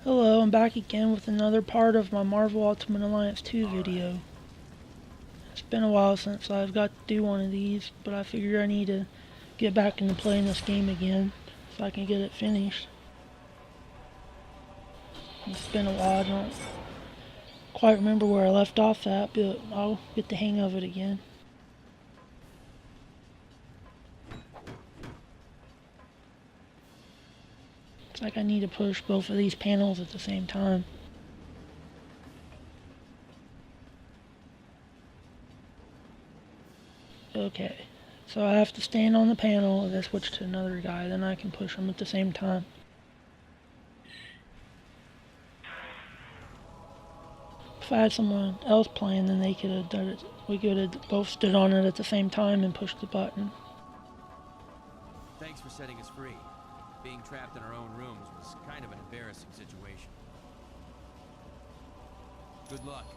Hello, I'm back again with another part of my Marvel Ultimate Alliance 2 video. It's been a while since I've got to do one of these, but I figure I need to get back into playing this game again so I can get it finished. It's been a while, I don't quite remember where I left off at, but I'll get the hang of it again. It's like I need to push both of these panels at the same time. Okay, so I have to stand on the panel and then switch to another guy, then I can push them at the same time. If I had someone else playing, then they could have done it. We could have both stood on it at the same time and pushed the button. Thanks for setting us free. Being trapped in our own rooms was kind of an embarrassing situation. Good luck.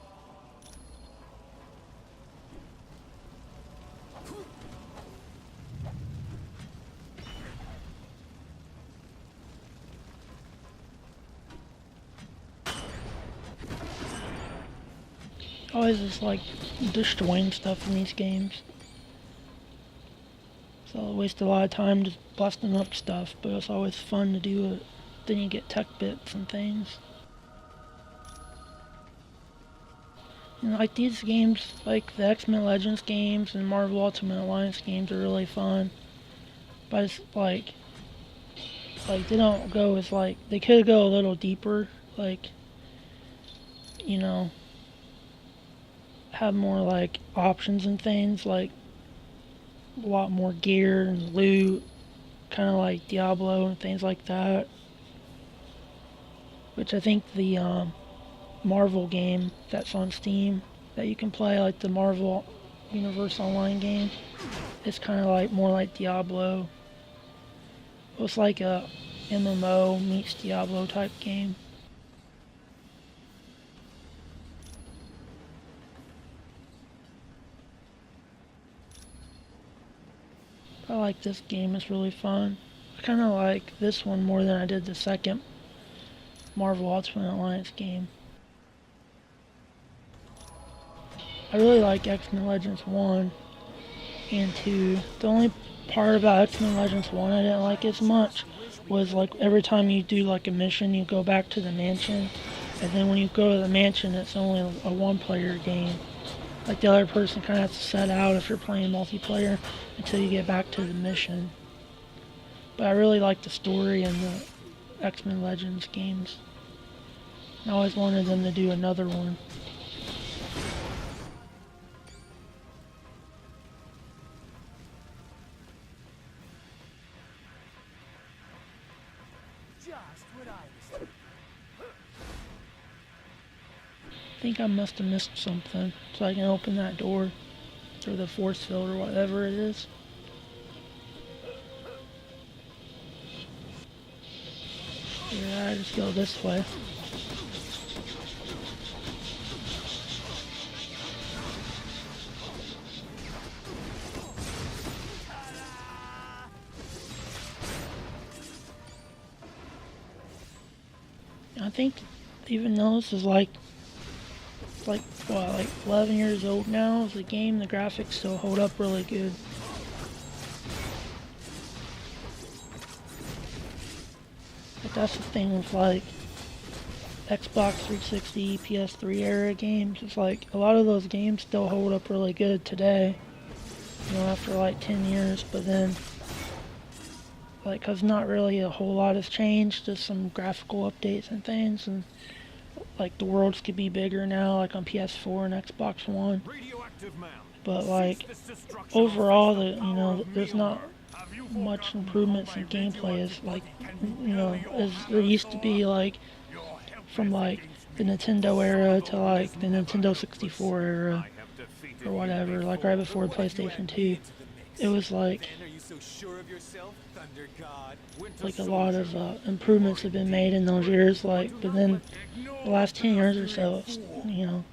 Always just like destroying stuff in these games. So I waste a lot of time just busting up stuff, but it's always fun to do it. Then you get tech bits and things. You know, like these games, like the X-Men Legends games and Marvel Ultimate Alliance games are really fun. But it's like they don't go as like, they could go a little deeper, like, you know, have more like options and things, like a lot more gear and loot, kind of like Diablo and things like that. Which I think the Marvel game that's on Steam that you can play, like the Marvel Universe Online game, it's kind of like more like Diablo. It's like a MMO meets Diablo type game. I like this game, it's really fun. I kind of like this one more than I did the second Marvel Ultimate Alliance game. I really like X-Men Legends 1 and 2. The only part about X-Men Legends 1 I didn't like as much was like every time you do like a mission you go back to the mansion, and then when you go to the mansion it's only a one-player game. Like the other person kind of has to set out if you're playing multiplayer until you get back to the mission. But I really like the story in the X-Men Legends games. I always wanted them to do another one. I think I must have missed something, so I can open that door through the force field or whatever it is. Yeah, I just go this way. I think even though this is like 11 years old now, the game, the graphics still hold up really good. But that's the thing with like Xbox 360, PS3 era games. It's like a lot of those games still hold up really good today, you know, after like 10 years. But then, like, cause not really a whole lot has changed, just some graphical updates and things, and like the worlds could be bigger now, like on PS4 and Xbox One. But like overall, there's not much improvements in gameplay as like, you know, as there used to be, like from like the Nintendo era to like the Nintendo 64 era or whatever, like right before PlayStation 2. It was like a lot of improvements have been made in those years, like, but then the last 10 years or so, you know,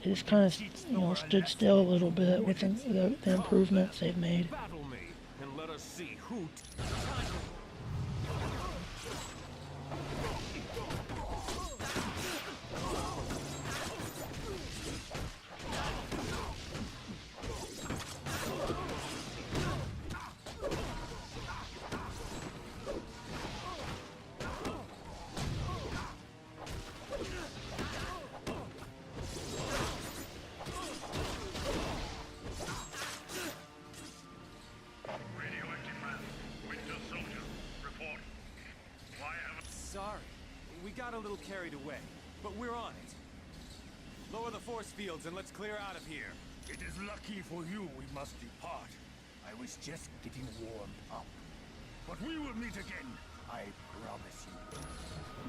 it's kind of, you know, stood still a little bit with the improvements they've made. Sorry. We got a little carried away, but we're on it. Lower the force fields and let's clear out of here. It is lucky for you we must depart. I was just getting warmed up. But we will meet again, I promise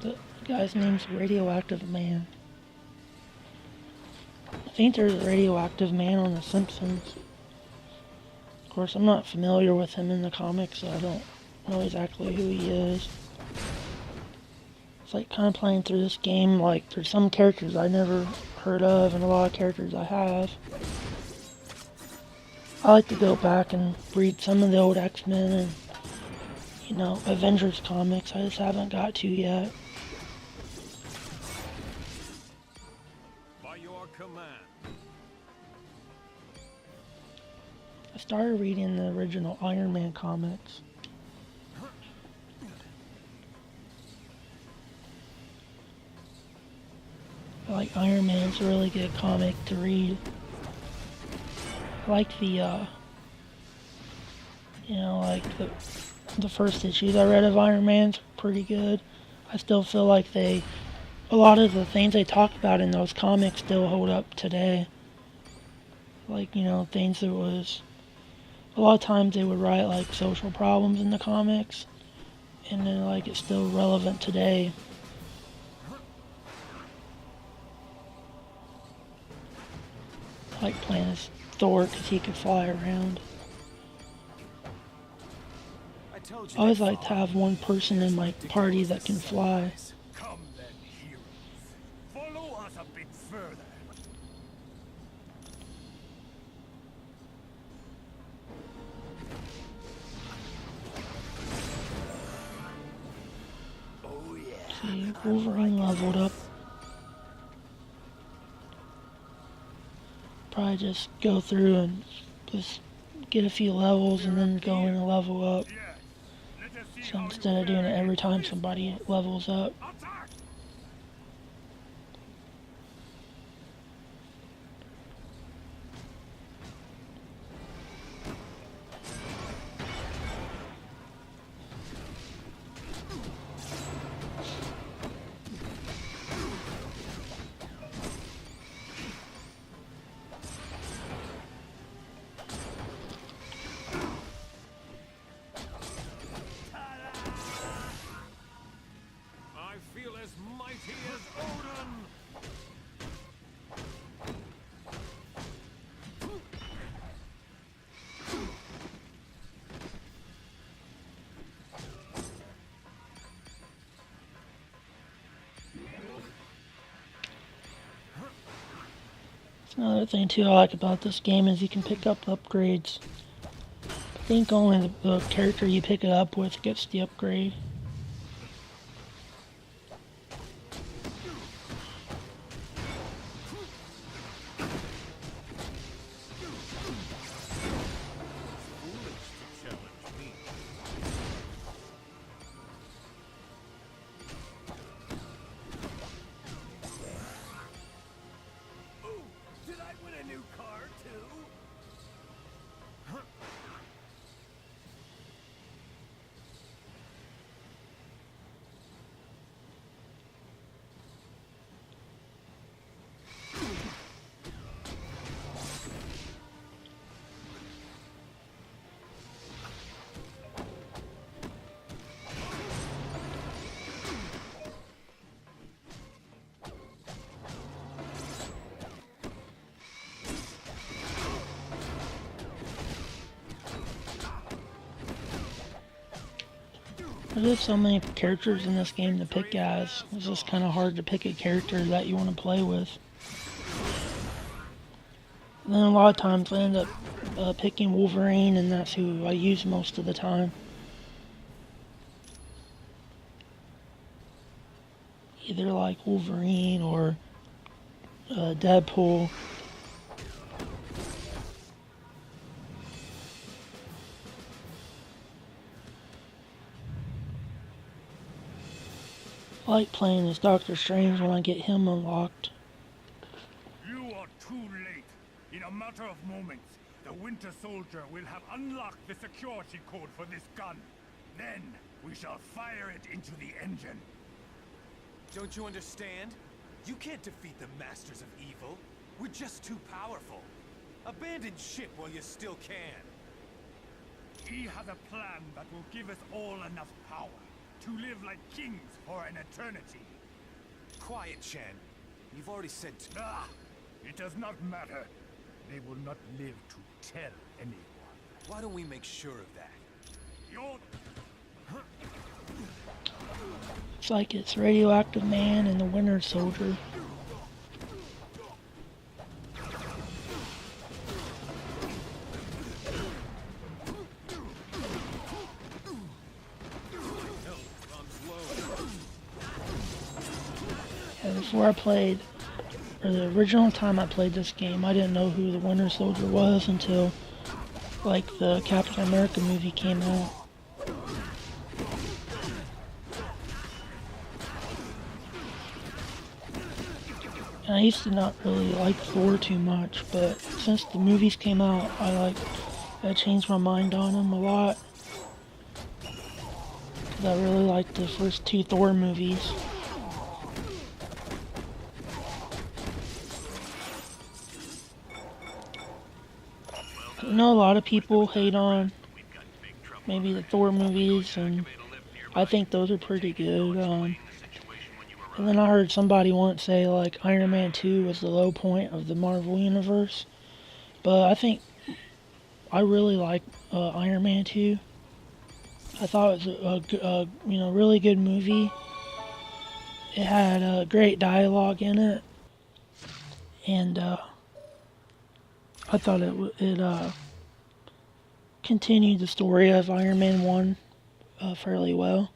you. The guy's name's Radioactive Man. I think there's a Radioactive Man on The Simpsons. Of course, I'm not familiar with him in the comics, so I don't know exactly who he is. It's like kind of playing through this game, like there's some characters I never heard of and a lot of characters I have. I like to go back and read some of the old X-Men and, you know, Avengers comics. I just haven't got to yet. By your command. I started reading the original Iron Man comics. I like Iron Man's a really good comic to read. I like the, you know, like the first issues I read of Iron Man's pretty good. I still feel like a lot of the things they talk about in those comics still hold up today. Like, you know, things that was, a lot of times they would write like social problems in the comics, and then like it's still relevant today. I like playing as Thor because he could fly around. I always like to have one person in my party that can fly. Come then, heroes. Follow us a bit further. Oh yeah. See, Wolverine leveled up. Probably just go through and just get a few levels and then go in and level up. Yes. Let us see So how instead you of doing it fare every time against somebody levels up. attack. I feel as mighty as Odin. Another thing too I like about this game is you can pick up upgrades. I think only the character you pick it up with gets the upgrade. Did I win a new car too? There's so many characters in this game to pick as. It's just kind of hard to pick a character that you want to play with. And then a lot of times I end up picking Wolverine, and that's who I use most of the time. Either like Wolverine or Deadpool. I like playing as Doctor Strange when I get him unlocked. You are too late. In a matter of moments, the Winter Soldier will have unlocked the security code for this gun. Then we shall fire it into the engine. Don't you understand? You can't defeat the masters of evil. We're just too powerful. Abandon ship while you still can. He has a plan that will give us all enough power to live like kings for an eternity. Quiet, Shen. You've already said Ah! It does not matter. They will not live to tell anyone. Why don't we make sure of that? You're... It's like it's Radioactive Man and the Winter Soldier. Yeah, before I played, or the original time I played this game, I didn't know who the Winter Soldier was until, like, the Captain America movie came out. And I used to not really like Thor too much, but since the movies came out, I changed my mind on him a lot. Because I really liked the first two Thor movies. I know a lot of people hate on maybe the Thor movies, and I think those are pretty good. And then I heard somebody once say like Iron Man 2 was the low point of the Marvel Universe, but I think I really like Iron Man 2. I thought it was a really good movie. It had great dialogue in it, and I thought it continued the story of Iron Man 1 fairly well.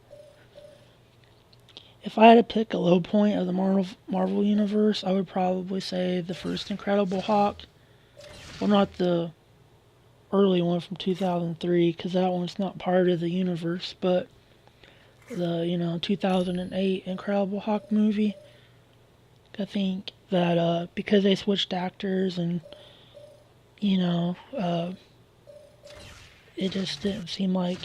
If I had to pick a low point of the Marvel Universe, I would probably say the first Incredible Hulk. Well, not the early one from 2003, because that one's not part of the universe, but the 2008 Incredible Hulk movie. I think that because they switched actors and it just didn't seem like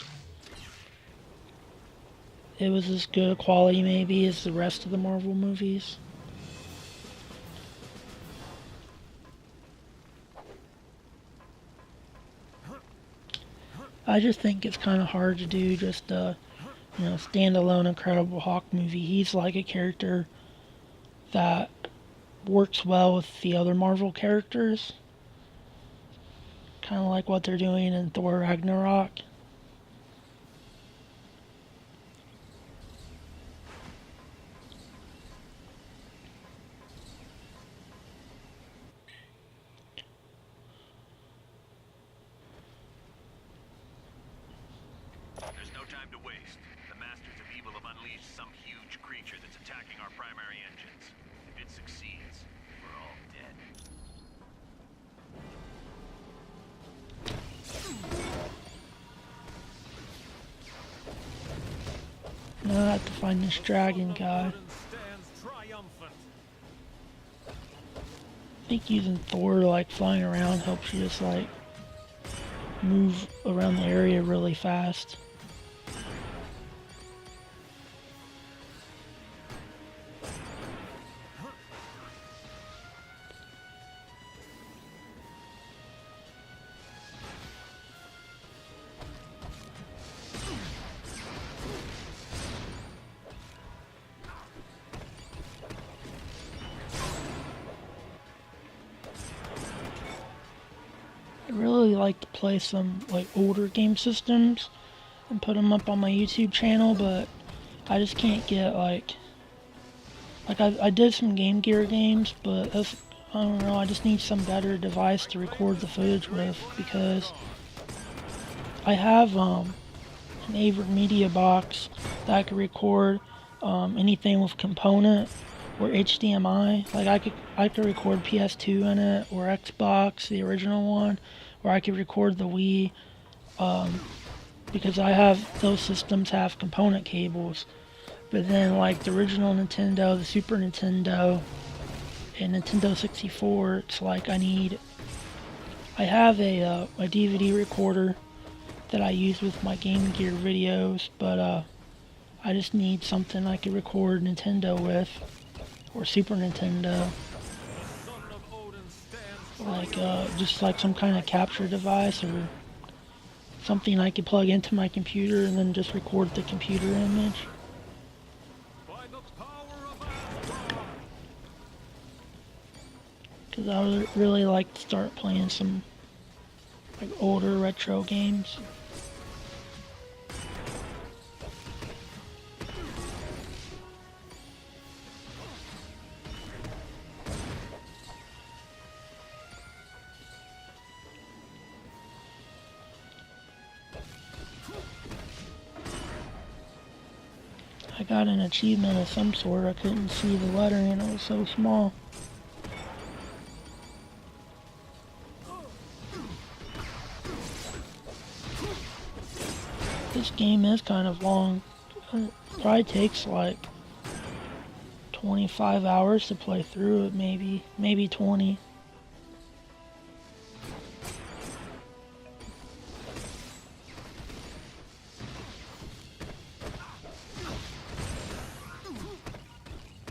it was as good a quality maybe as the rest of the Marvel movies. I just think it's kind of hard to do just a standalone Incredible Hulk movie. He's like a character that works well with the other Marvel characters. Kind of like what they're doing in Thor Ragnarok. There's no time to waste. The Masters of Evil have unleashed some huge creature that's attacking our primary engines. If it succeeds, we're all dead. Now I have to find this dragon guy. Stands triumphant. I think using Thor like flying around helps you just like move around the area really fast. I really like to play some like older game systems and put them up on my YouTube channel, but I just can't get like I did some Game Gear games, but I don't know, I just need some better device to record the footage with, because I have an AverMedia box that I can record anything with component or HDMI. Like I could record PS2 in it, or Xbox, the original one, or I could record the Wii, because those systems have component cables. But then like the original Nintendo, the Super Nintendo, and Nintendo 64, it's like I have a DVD recorder that I use with my Game Gear videos, but I just need something I could record Nintendo with, or Super Nintendo. Like, just like some kind of capture device or something I could plug into my computer and then just record the computer image. Because I would really like to start playing some like older retro games. I got an achievement of some sort. I couldn't see the lettering, it was so small. This game is kind of long. It probably takes like 25 hours to play through it, maybe 20.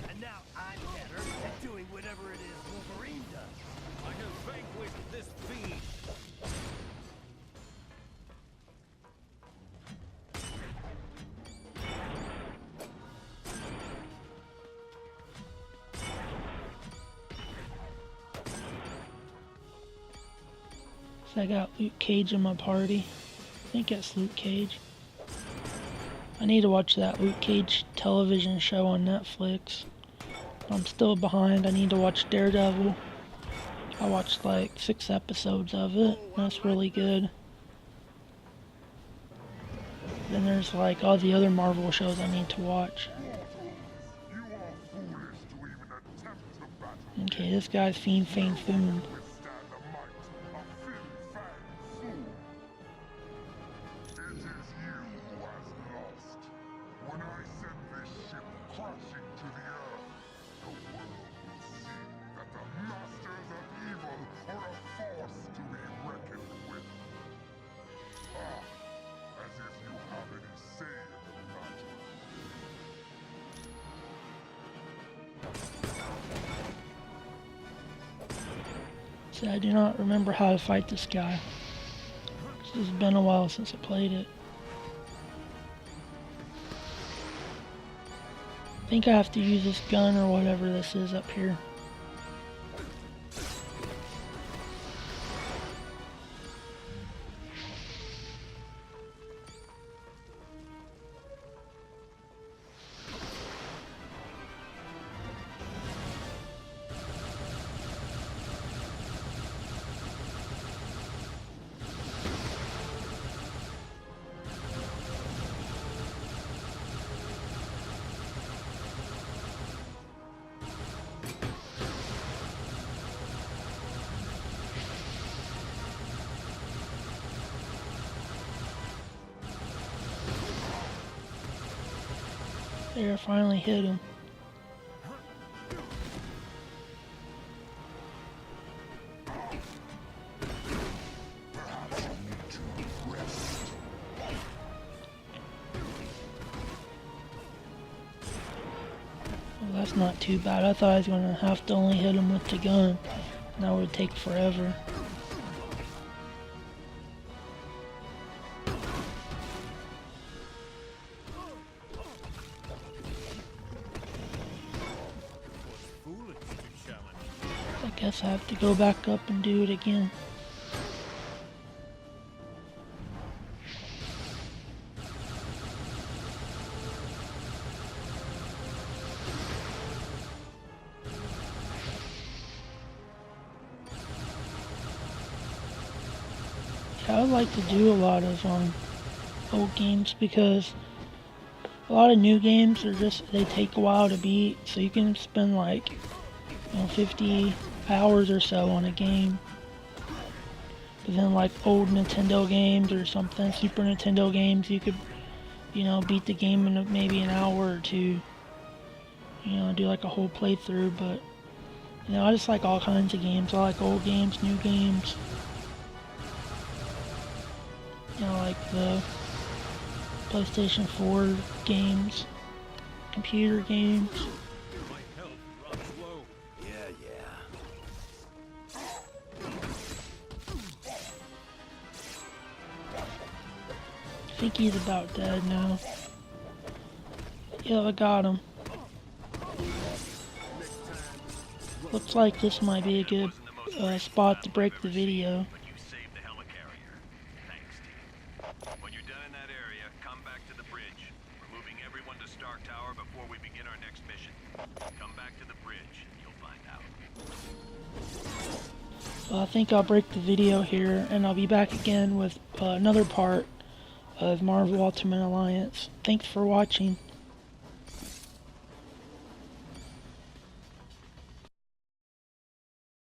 And now I'm better at doing whatever it is Wolverine does. I have vanquished this fiend. So I got Luke Cage in my party. I think that's Luke Cage. I need to watch that Luke Cage television show on Netflix. I'm still behind. I need to watch Daredevil. I watched like 6 episodes of it. That's really good. Then there's like all the other Marvel shows I need to watch. You are foolish to even attempt to battle. Okay, this guy's Fiend Fang Foom. Withstand the might of Fin Fang Foom. It is you who has lost. When I send this ship crashing to the earth, the world will see that the masters of evil are a force to be reckoned with. Ah, as if you have any say in the matter. See, I do not remember how to fight this guy. It's been a while since I played it. I think I have to use this gun or whatever this is up here. There, I finally hit him. Perhaps you need to rest. Well, that's not too bad. I thought I was gonna have to only hit him with the gun. And that would take forever. Foolish to challenge. I guess I have to go back up and do it again. I would like to do a lot of old games because a lot of new games are they take a while to beat, so you can spend like 50 hours or so on a game. But then like old Nintendo games or something, Super Nintendo games, you could beat the game in maybe an hour or two. Do like a whole playthrough, but I just like all kinds of games. I like old games, new games. Like the PlayStation 4 games, computer games. My health drops low. Yeah, yeah. I think he's about dead now. Yeah, I got him. Looks like this might be a good spot to break the video. But you saved the helicarrier. Thanks, team. When you're done in that area, come back to the bridge. We're moving everyone to Stark Tower before we begin our next mission. Come back to the bridge, and you'll find out. I think I'll break the video here, and I'll be back again with another part of Marvel Ultimate Alliance. Thanks for watching.